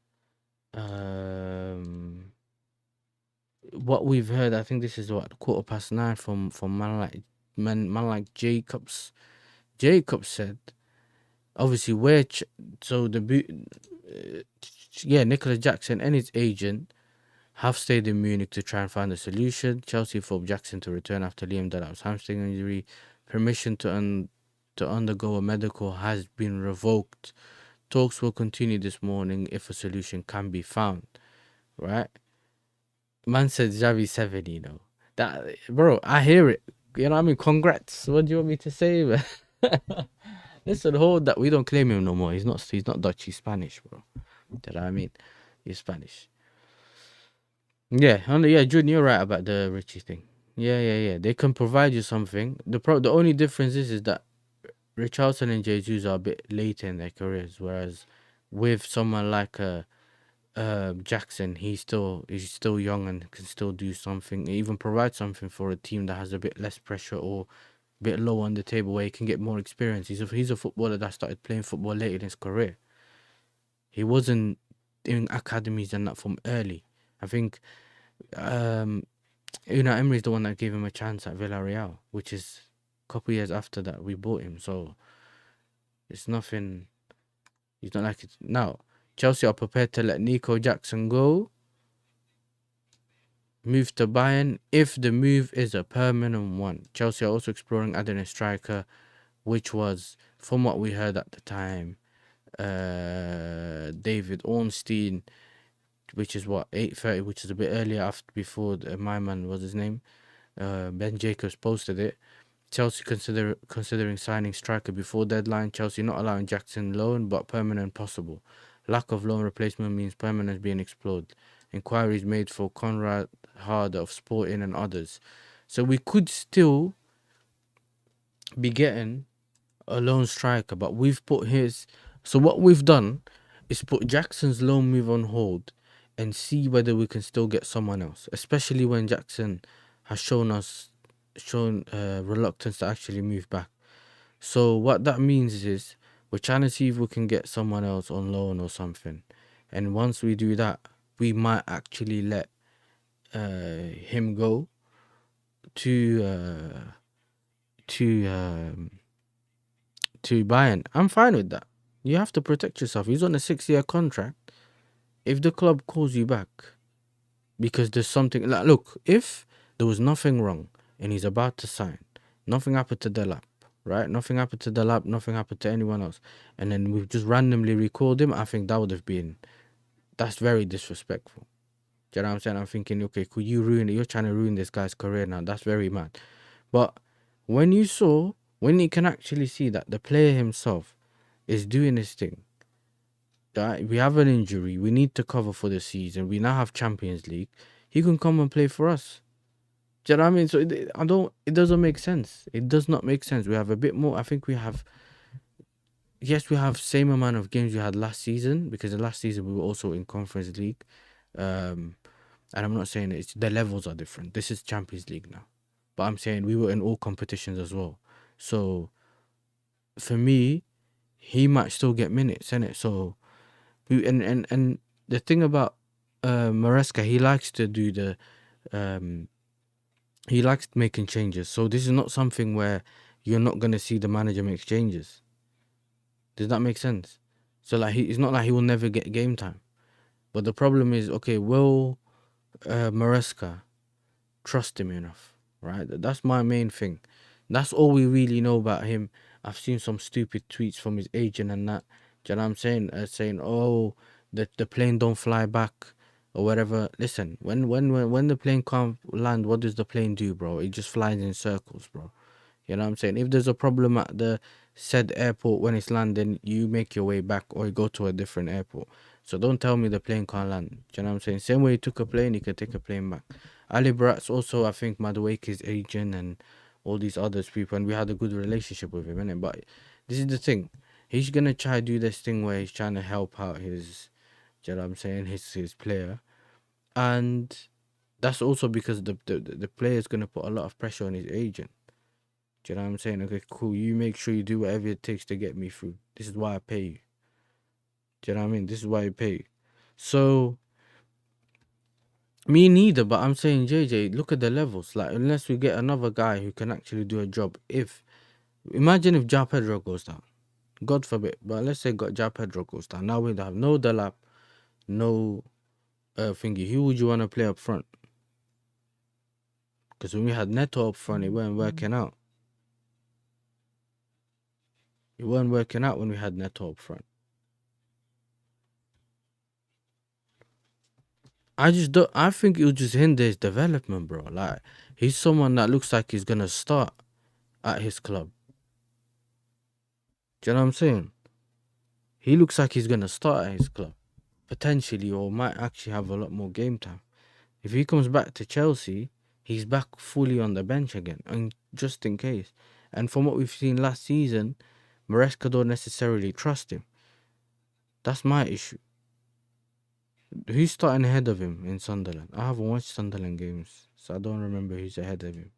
what we've heard, I think this is what 9:15 from man like Jacobs. Jacobs said, obviously, so yeah, Nicolas Jackson and his agent have stayed in Munich to try and find a solution. Chelsea for Jackson to return after Liam Delap's hamstring injury. Permission to undergo a medical has been revoked. Talks will continue this morning if a solution can be found. Right? Man said Xavi 7, you know. That, bro, I hear it. You know what I mean? Congrats. What do you want me to say, man? Listen, hold that. We don't claim him no more. He's not Dutch, he's Spanish, bro. You know what I mean? He's Spanish. Yeah, yeah, June, you're right about the Richie thing. Yeah. They can provide you something. The only difference is that Richarlison and Jesus are a bit later in their careers, whereas with someone like Jackson, he's still young and can still do something, even provide something for a team that has a bit less pressure or a bit low on the table where he can get more experience. He's a footballer that started playing football late in his career. He wasn't in academies and that from early. I think Emery is the one that gave him a chance at Villarreal, which is a couple years after that we bought him. So it's nothing. He's not like it now. Chelsea are prepared to let Nico Jackson go, move to Bayern if the move is a permanent one. Chelsea are also exploring adding a striker, which was, from what we heard at the time, David Ornstein, which is what 8:30, which is a bit earlier before my man, was his name. Ben Jacobs posted it. Chelsea considering signing striker before deadline. Chelsea not allowing Jackson loan, but permanent possible. Lack of loan replacement means permanent being explored. Inquiries made for Conrad Harder of Sporting and others. So we could still be getting a loan striker, but we've put his. So what we've done is put Jackson's loan move on hold and see whether we can still get someone else, especially when Jackson has shown reluctance to actually move back. So what that means is we're trying to see if we can get someone else on loan or something, and once we do that, we might actually let him go to Bayern. I'm fine with that. You have to protect yourself. He's on a 6-year contract. If the club calls you back because there's something like, look, if there was nothing wrong and he's about to sign, nothing happened to Delap, right? Nothing happened to Delap, nothing happened to anyone else, and then we've just randomly recalled him, I think that would have been, that's very disrespectful. Do you know what I'm saying? I'm thinking, okay, could you ruin it? You're trying to ruin this guy's career now. That's very mad. But when you can actually see that the player himself is doing his thing, that we have an injury, we need to cover for the season, we now have Champions League, he can come and play for us. Do you know what I mean? So it doesn't make sense. It does not make sense. We have a bit more. I think we have same amount of games we had last season, because the last season we were also in Conference League. And I'm not saying the levels are different. This is Champions League now. But I'm saying we were in all competitions as well. So for me, he might still get minutes, innit? So and the thing about Maresca, he likes to do he likes making changes. So this is not something where you're not gonna see the manager make changes. Does that make sense? So like it's not like he will never get game time. But the problem is, okay, will Maresca trust him enough? Right? That's my main thing. That's all we really know about him. I've seen some stupid tweets from his agent and that. Do you know what I'm saying? Saying, oh, the plane don't fly back or whatever. Listen, when the plane can't land, what does the plane do, bro? It just flies in circles, bro. You know what I'm saying? If there's a problem at the said airport when it's landing, you make your way back or you go to a different airport. So don't tell me the plane can't land. Do you know what I'm saying? Same way he took a plane, he can take a plane back. Ali Brat's also, I think, Madueke's agent and all these other people, and we had a good relationship with him, innit? But this is the thing. He's gonna try to do this thing where he's trying to help out his, do you know what I'm saying, his player. And that's also because the player's gonna put a lot of pressure on his agent. Do you know what I'm saying? Okay, cool. You make sure you do whatever it takes to get me through. This is why I pay you. Do you know what I mean? This is why I pay you. So Me neither, but I'm saying, JJ, look at the levels. Like, unless we get another guy who can actually do a job. Imagine if Ja Pedro goes down. God forbid. But let's say Ja Pedro goes down. Now we have no Delap, no thingy. Who would you want to play up front? Because when we had Neto up front, it weren't working out. It weren't working out when we had Neto up front. I think it'll just hinder his development, bro. Like, he's someone that looks like he's gonna start at his club. Do you know what I'm saying? He looks like he's gonna start at his club, potentially, or might actually have a lot more game time. If he comes back to Chelsea, he's back fully on the bench again, and just in case. And from what we've seen last season, Maresca don't necessarily trust him. That's my issue. Who's starting ahead of him in Sunderland? I haven't watched Sunderland games, so I don't remember who's ahead of him.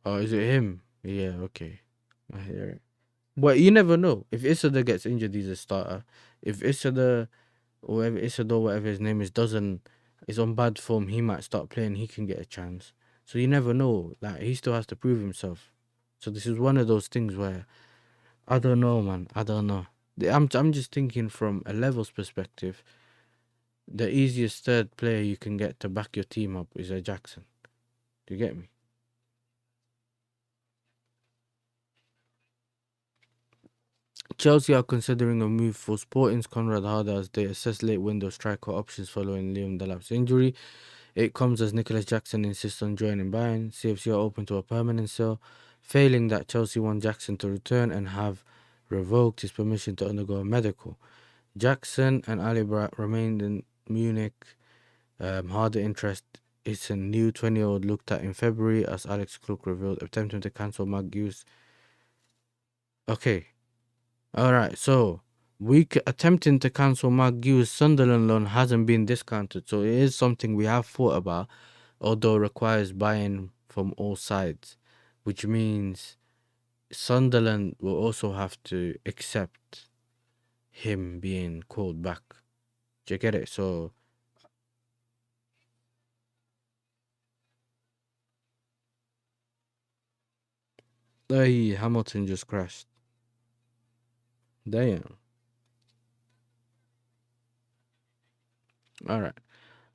Oh, is it him? Yeah, okay. I hear it. But you never know. If Isada gets injured, he's a starter. If Isada, or whatever his name is on bad form, he might start playing. He can get a chance. So you never know. Like, he still has to prove himself. So this is one of those things where I don't know, man. I don't know. I'm just thinking from a levels perspective. The easiest third player you can get to back your team up is a Jackson. Do you get me? Chelsea are considering a move for Sporting's Conrad Harder as they assess late window striker options following Liam Delap's injury. It comes as Nicolas Jackson insists on joining Bayern. CFC are open to a permanent sale. Failing that, Chelsea want Jackson to return and have revoked his permission to undergo a medical. Jackson and Ali Brat remained in Munich. Harder interest is a new 20-year-old looked at in February, as Alex Klook revealed, attempting to cancel McGue's. Okay. Alright, so attempting to cancel McGue's Sunderland loan hasn't been discounted, so it is something we have thought about, although requires buy-in from all sides, which means Sunderland will also have to accept him being called back. Do you get it? So, hey, Hamilton just crashed. Damn. Alright.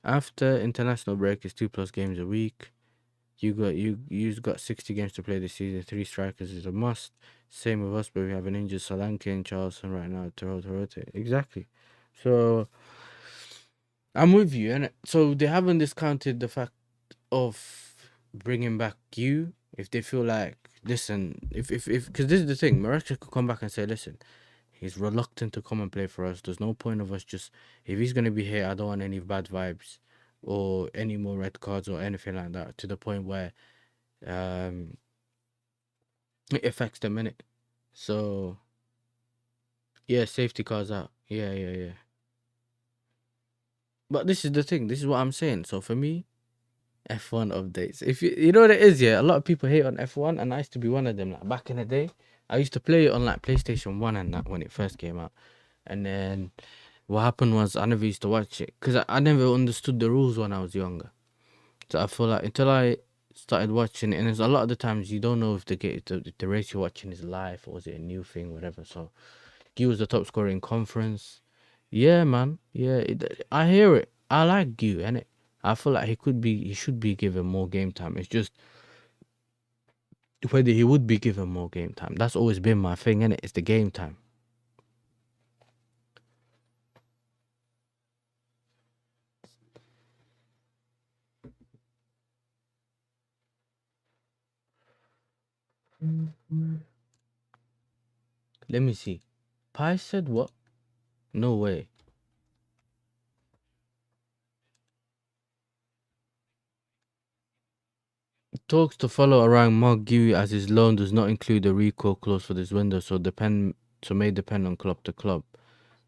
After international break, it's 2+ games a week. You've got 60 games to play this season. 3 strikers is a must. Same with us, but we have an injured Solanke and Charleston right now to rotate. Exactly. So I'm with you, and so they haven't discounted the fact of bringing back you if they feel like, listen, if because this is the thing, Maresca could come back and say, listen, he's reluctant to come and play for us. There's no point of us just, if he's gonna be here, I don't want any bad vibes or any more red cards or anything like that, to the point where it affects the minute. So yeah, safety cars out. Yeah. But this is the thing. This is what I'm saying. So for me, F1 updates. If you know what it is, yeah. A lot of people hate on F1, and I used to be one of them. Like, back in the day, I used to play it on like PlayStation 1 and that when it first came out. And then what happened was I never used to watch it because I never understood the rules when I was younger. So I feel like until I started watching it, and there's a lot of the times you don't know if the race you're watching is live or is it a new thing, whatever. So he was the top scorer in conference. Yeah, man. Yeah, I hear it. I like Gu, innit? I feel like he should be given more game time. It's just whether he would be given more game time. That's always been my thing, innit? It's the game time. Let me see. Pi said what? No way. Talks to follow around Mark Gui as his loan does not include a recall clause for this window, so may depend on club to club.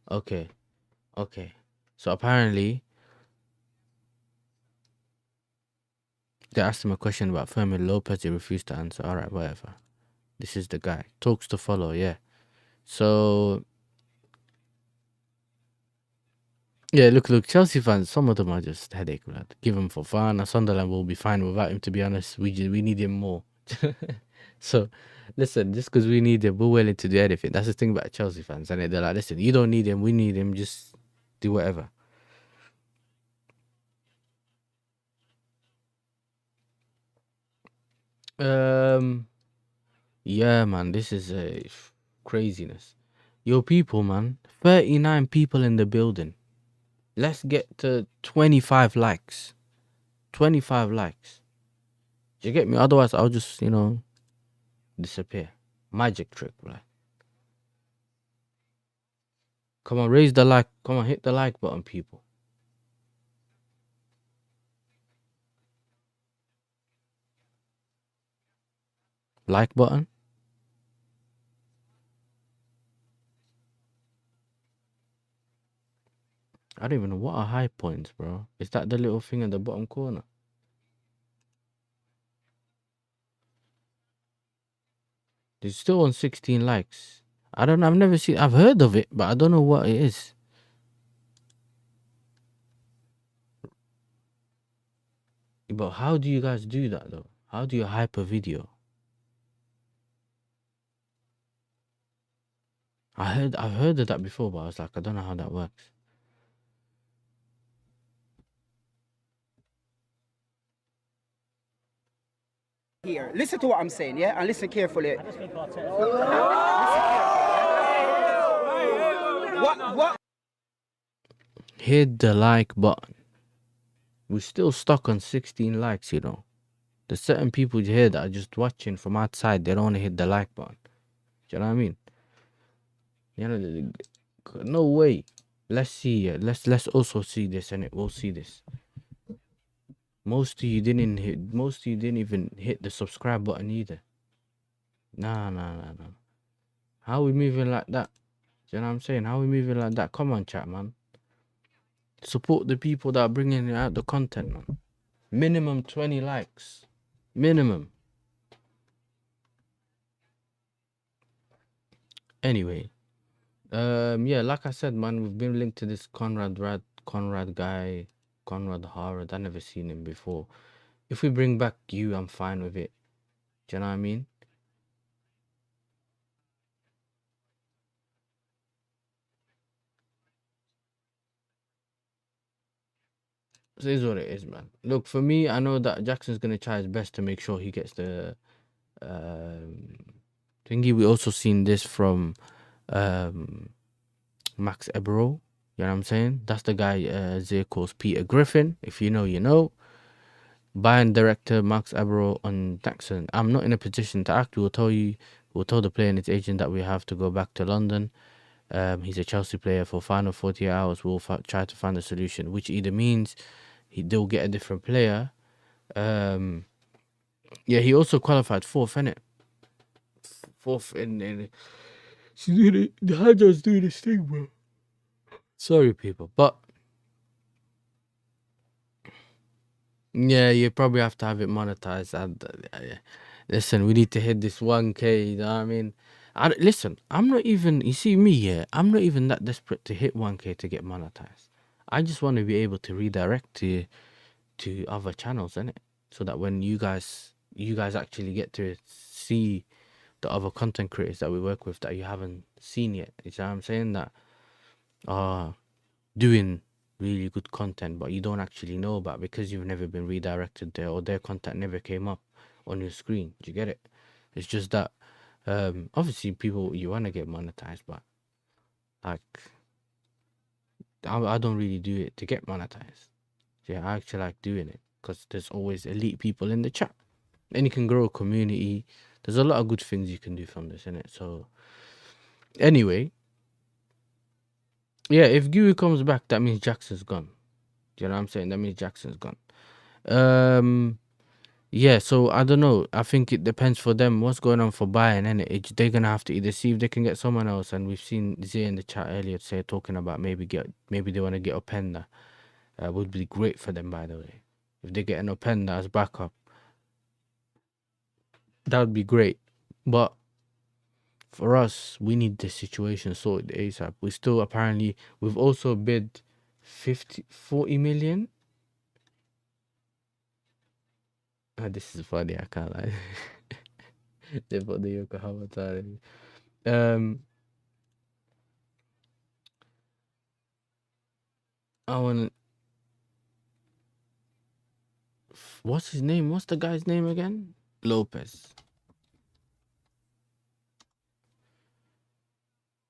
Okay. So apparently they asked him a question about Fermin Lopez. He refused to answer. All right, whatever. This is the guy. Talks to follow, yeah. So yeah, look, Chelsea fans, some of them are just headache, lad. Give him for fun. Sunderland will be fine without him, to be honest. We need him more. So listen, just because we need him, we're willing to do anything. That's the thing about Chelsea fans, and they're like, listen, you don't need him, we need him, just do whatever. Yeah, man, this is a craziness. Yo, people, man, 39 people in the building. Let's get to 25 likes. 25 likes. Do you get me? Otherwise, I'll just, disappear. Magic trick, right? Come on, raise the like. Come on, hit the like button, people. Like button. I don't even know what are high points, bro. Is that the little thing in the bottom corner? It's still on 16 likes. I've never seen, I've heard of it, but I don't know what it is. But how do you guys do that, though? How do you hype a video? I've heard of that before, but I was like, I don't know how that works. Here, listen to what I'm saying, yeah, and listen carefully. What? Hit the like button. We're still stuck on 16 likes, you know. There's certain people here that are just watching from outside. They don't want to hit the like button. Do you know what I mean? You know, no way. Let's see. Let's also see this, and we'll see this. Most of you didn't even hit the subscribe button either. Nah. How we moving like that? Do you know what I'm saying? How we moving like that? Come on, chat, man. Support the people that are bringing out the content, man. Minimum 20 likes. Minimum. Anyway. Yeah, like I said, man, we've been linked to this Conrad guy, Conrad Harrod. I never seen him before. If we bring back you, I'm fine with it. Do you know what I mean? It is what it is, man. Look, for me, I know that Jackson's gonna try his best to make sure he gets the thingy. We also seen this from Max Ebro. You know what I'm saying? That's the guy Zay calls Peter Griffin. If you know, you know. Bayern director Max Ebro on Jackson. I'm not in a position to act. We'll tell the player and his agent that we have to go back to London. He's a Chelsea player for final 48 hours. We'll try to find a solution, which either means they'll get a different player. Yeah, he also qualified fourth, innit? Fourth in the Hajar's doing this thing, bro. Sorry, people, but yeah, you probably have to have it monetized. Listen, we need to hit this 1K. You know what I mean? Listen, I'm not even. You see me, yeah. I'm not even that desperate to hit 1K to get monetized. I just want to be able to redirect to other channels, innit? So that when you guys actually get to see the other content creators that we work with that you haven't seen yet. You know what I'm saying? That are doing really good content, but you don't actually know about because you've never been redirected there or their content never came up on your screen. Do you get it? It's just that obviously people, you want to get monetized, but like I don't really do it to get monetized. Yeah, I actually like doing it because there's always elite people in the chat and you can grow a community. There's a lot of good things you can do from this, innit? So anyway, yeah, if Guru comes back, that means Jackson's gone. Do you know what I'm saying? That means Jackson's gone. Yeah, so I don't know. I think it depends for them what's going on for Bayern, and they're gonna have to either see if they can get someone else. And we've seen Zay in the chat earlier talking about maybe they want to get Openda. Would be great for them, by the way. If they get an Openda as backup, that would be great. But for us, we need this situation sorted ASAP. We still apparently we've also bid 40 million. This is funny. I can't lie. They put the Yokohama time. I want. What's his name? What's the guy's name again? Lopez.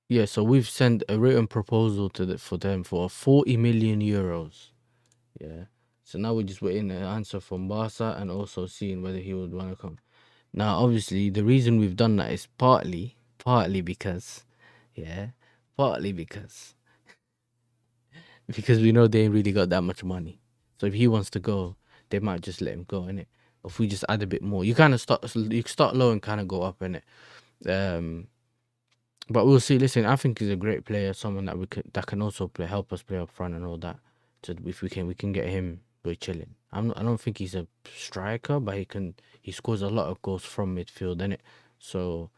Yeah, so we've sent a written proposal to for them for 40 million euros. Yeah. So now we're just waiting an answer from Barca and also seeing whether he would want to come. Now, obviously, the reason we've done that is partly because we know they ain't really got that much money. So if he wants to go, they might just let him go, innit? If we just add a bit more, you start low and kind of go up, innit? But we'll see. Listen, I think he's a great player, someone that can also help us play up front and all that. So if we can get him, we're chilling. I don't think he's a striker, but he scores a lot of goals from midfield, innit? So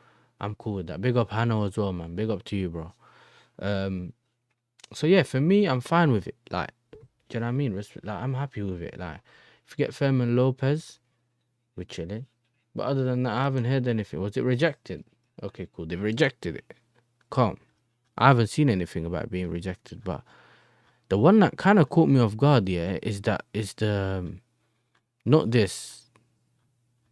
I'm cool with that. Big up Hano as well, man. Big up to you, bro. So yeah, for me, I'm fine with it. Like, do you know what I mean? Like, I'm happy with it. Like, if you get Fermin Lopez, we're chilling. But other than that, I haven't heard anything. Was it rejected? Okay, cool. They've rejected it. Calm. I haven't seen anything about it being rejected, but the one that kind of caught me off guard, yeah, is the not this.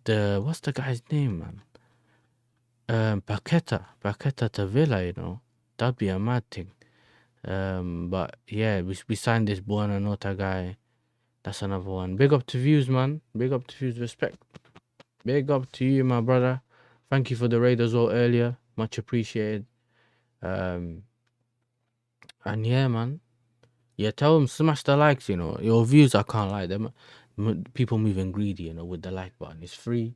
What's the guy's name, man? Paqueta to Villa, you know. That'd be a mad thing. But yeah, we signed this Buona Nota guy. That's another one. Big up to Views, man. Big up to Views. Respect. Big up to you, my brother. Thank you for the raid as well earlier. Much appreciated. And yeah, man. Yeah, tell them smash the likes, you know. Your views, I can't lie. Them people moving greedy, you know, with the like button. It's free.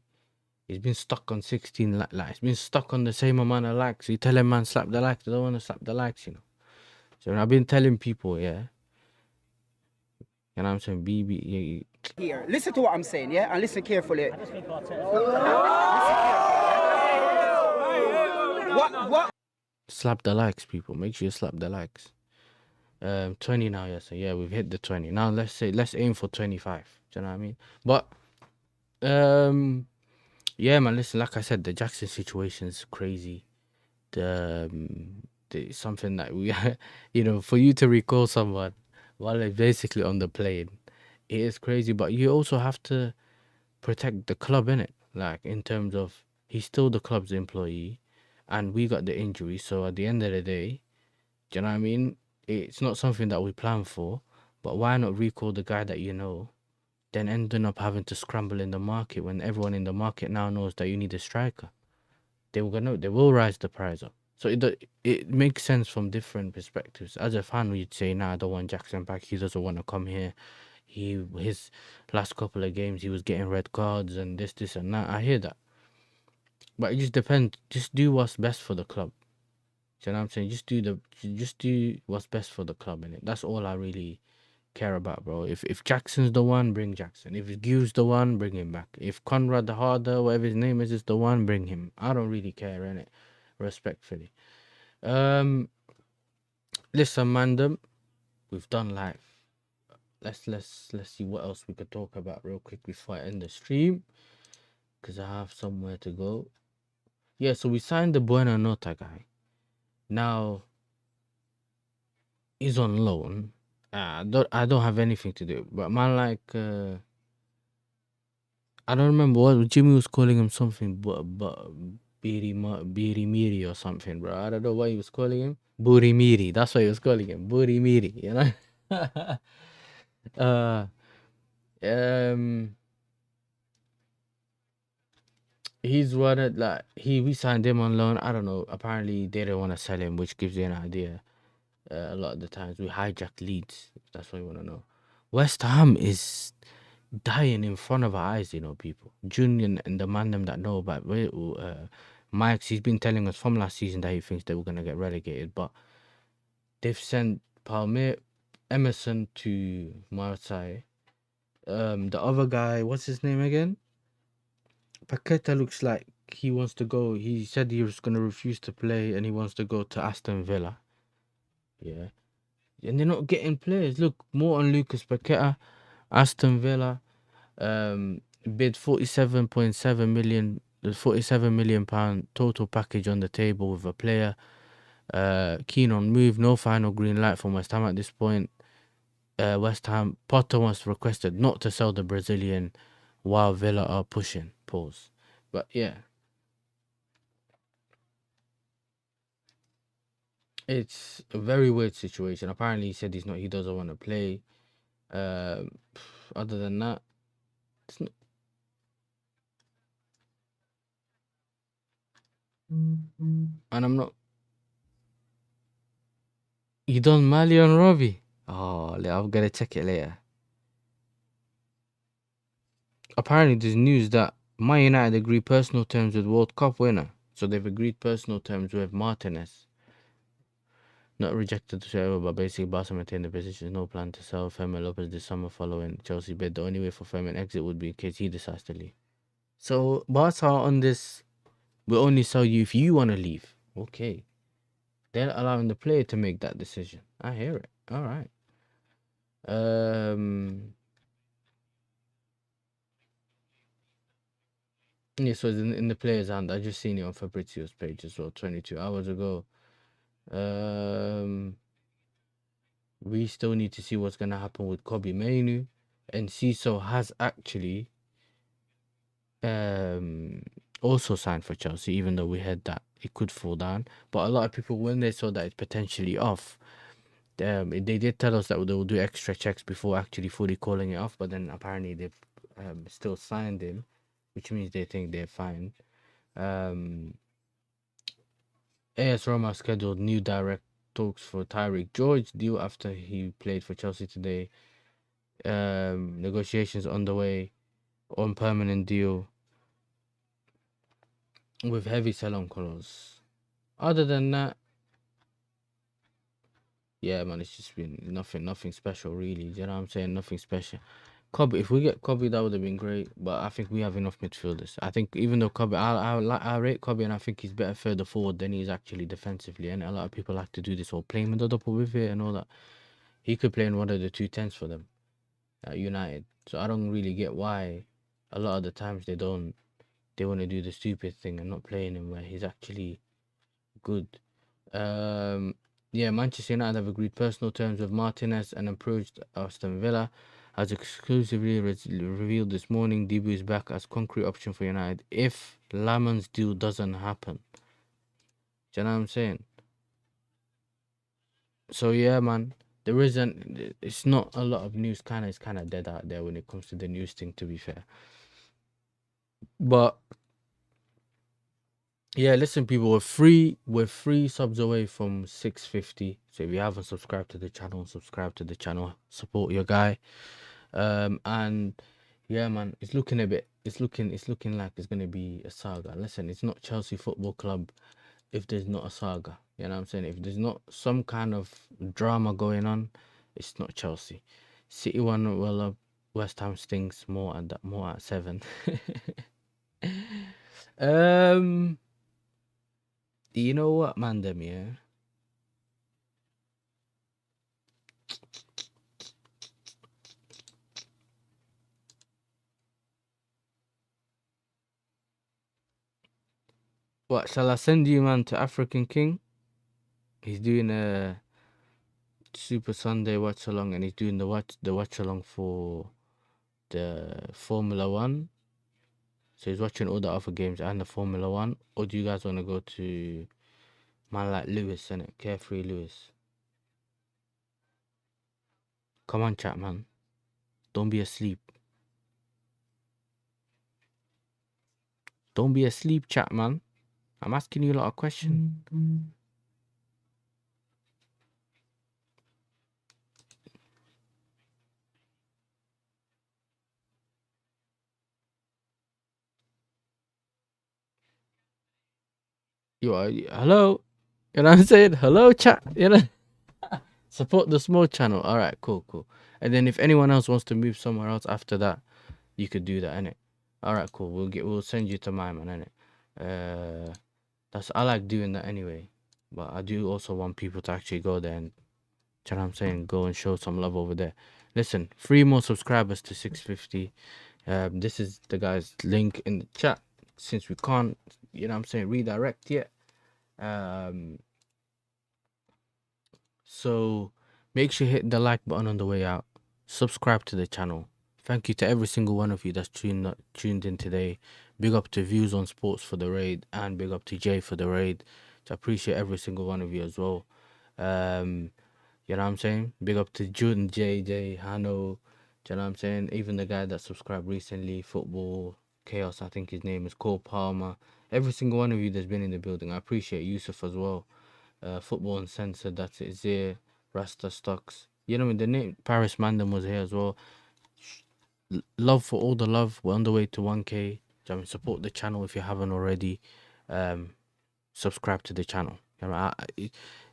It's been stuck on 16 likes. It's been stuck on the same amount of likes. You tell them, man, slap the likes. They don't want to slap the likes, you know. So I've been telling people, yeah. You know what I'm saying? BB. Here, listen to what I'm saying, yeah? And listen carefully. What? Slap the likes, people. Make sure you slap the likes. 20 now, yeah. So yeah, we've hit the 20. Now let's aim for 25. Do you know what I mean? But yeah, man. Listen, like I said, the Jackson situation is crazy. Something that we, you know, for you to recall someone while they're basically on the plane, it is crazy. But you also have to protect the club, innit? Like, in terms of he's still the club's employee, and we got the injury. So at the end of the day, do you know what I mean? It's not something that we plan for, but why not recall the guy that you know, then ending up having to scramble in the market when everyone in the market now knows that you need a striker? They will rise the price up. So it makes sense from different perspectives. As a fan, we'd say, nah, I don't want Jackson back. He doesn't want to come here. His last couple of games, he was getting red cards and this and that. I hear that. But it just depends. Just do what's best for the club. Do you know what I'm saying? Just do what's best for the club, innit? That's all I really care about, bro. If Jackson's the one, bring Jackson. If Gu's the one, bring him back. If Conrad the Harder, whatever his name is the one, bring him. I don't really care, innit? Respectfully. Listen, Mandem, we've done live. Let's see what else we could talk about real quick before I end the stream, because I have somewhere to go. Yeah, so we signed the Buena Nota guy. Now he's on loan. I don't have anything to do, but man, like I don't remember what Jimmy was calling him, something but Biri Miri or something, bro. I don't know what he was calling him. Buri Miri, that's what he was calling him. Buri Miri, you know. He's wanted, like, we signed him on loan. I don't know. Apparently they don't want to sell him, which gives you an idea. A lot of the times we hijack leads. That's what you want to know. West Ham is dying in front of our eyes, you know, people. Junior and the man them that know about Mike's, he's been telling us from last season that he thinks they were gonna get relegated, but they've sent Emerson to Marseille. The other guy, what's his name again? Paqueta looks like he wants to go. He said he was going to refuse to play, and he wants to go to Aston Villa. Yeah, and they're not getting players. Look, more on Lucas Paqueta, Aston Villa. Bid 47.7 million. There's 47 million pound total package on the table with a player. Keen on move. No final green light from West Ham at this point. West Ham Potter was requested not to sell the Brazilian, while Villa are pushing. Pause. But yeah, it's a very weird situation. Apparently, he said he doesn't want to play. Other than that, it's not... and I'm not. You done Mali on Robbie? Oh, I'm gonna check it later. Apparently, there's news that Man United agreed personal terms with World Cup winner. So they've agreed personal terms with Martinez. Not rejected the share, but basically Barca maintained the position. No plan to sell Fermin Lopez this summer following Chelsea bid. The only way for Fermin exit would be in case he decides to leave. So Barca on this, we'll only sell you if you want to leave. Okay. They're allowing the player to make that decision. I hear it. All right. Yeah, so it's in the player's hand. I just seen it on Fabrizio's page as well, 22 hours ago. We still need to see what's gonna happen with Kobe Mainu, and Ciso has actually also signed for Chelsea, even though we heard that it could fall down. But a lot of people, when they saw that it's potentially off, they did tell us that they will do extra checks before actually fully calling it off. But then apparently they've still signed him, which means they think they're fine. AS Roma scheduled new direct talks for Tyreek George deal after he played for Chelsea today. Negotiations underway on permanent deal with heavy sell-on clause. Other than that, yeah, man, it's just been nothing special, really. You know what I'm saying? Nothing special. Kobe, if we get Kobe, that would have been great. But I think we have enough midfielders. I think even though Kobe, I rate Kobe, and I think he's better further forward than he is actually defensively. And a lot of people like to do this whole playing with the double with it and all that. He could play in one of the 2 10s for them at United. So I don't really get why a lot of the times they want to do the stupid thing and not playing him where he's actually good. Yeah, Manchester United have agreed personal terms with Martinez and approached Aston Villa. As exclusively revealed this morning, Dibu is back as concrete option for United if Lamon's deal doesn't happen. Do you know what I'm saying? So yeah, man, it's not a lot of news. It's kind of dead out there when it comes to the news thing, to be fair. But yeah, listen, people, we're 3 subs away from 650. So if you haven't subscribed to the channel, subscribe to the channel, support your guy. And yeah, man, it's looking like it's gonna be a saga. Listen, it's not Chelsea Football Club if there's not a saga. You know what I'm saying? If there's not some kind of drama going on, it's not Chelsea. City 1 well up, West Ham stings more at 7. You know what, man, them, yeah? What, shall I send you, man, to African King? He's doing a Super Sunday watch along, and he's doing the watch along for the Formula One. So he's watching all the other games and the Formula One. Or do you guys want to go to man like Lewis, innit? Carefree Lewis. Come on, chat, man. Don't be asleep. Don't be asleep, chat, man. I'm asking you a lot of questions. Hello? You know what I'm saying? Hello, chat. You know? Support the small channel. All right, cool. And then if anyone else wants to move somewhere else after that, you could do that, innit? All right, cool. We'll send you to my man, innit? I like doing that anyway. But I do also want people to actually go there and, you know what I'm saying, go and show some love over there. Listen, 3 more subscribers to 650. This is the guy's link in the chat, since we can't, you know what I'm saying, redirect yet. So make sure you hit the like button on the way out. Subscribe to the channel. Thank you to every single one of you that's tuned in today. Big up to Views on Sports for the raid, and big up to Jay for the raid. I appreciate every single one of you as well. You know what I'm saying? Big up to Jordan, JJ, Hano. Do you know what I'm saying? Even the guy that subscribed recently, Football Chaos, I think his name is Cole Palmer. Every single one of you that's been in the building. I appreciate Yusuf as well. Football Uncensored, that's it. Zeer, Rasta Stocks. You know, the name Paris Mandem was here as well. Love for all the love. We're on the way to 1K. I mean, support the channel if you haven't already. Subscribe to the channel. You know,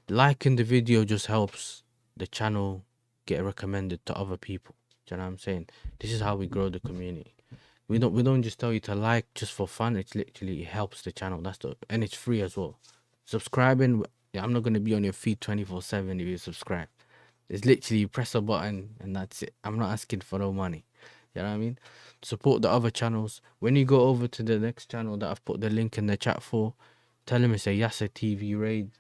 liking the video just helps the channel get recommended to other people. Do you know what I'm saying? This is how we grow the community. We don't just tell you to like just for fun. It's literally, it helps the channel. And it's free as well. Subscribing, I'm not gonna be on your feed 24/7 if you subscribe. It's literally you press a button and that's it. I'm not asking for no money. You know what I mean? Support the other channels. When you go over to the next channel that I've put the link in the chat for, tell him it's a YASSERTV raid.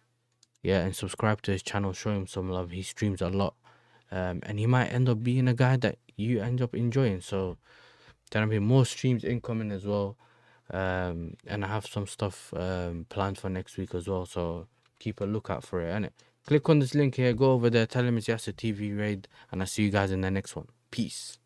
Yeah, and subscribe to his channel. Show him some love. He streams a lot. And he might end up being a guy that you end up enjoying. So there'll be more streams incoming as well. And I have some stuff planned for next week as well. So keep a lookout for it, innit? Click on this link here. Go over there. Tell him it's YASSERTV raid. And I'll see you guys in the next one. Peace.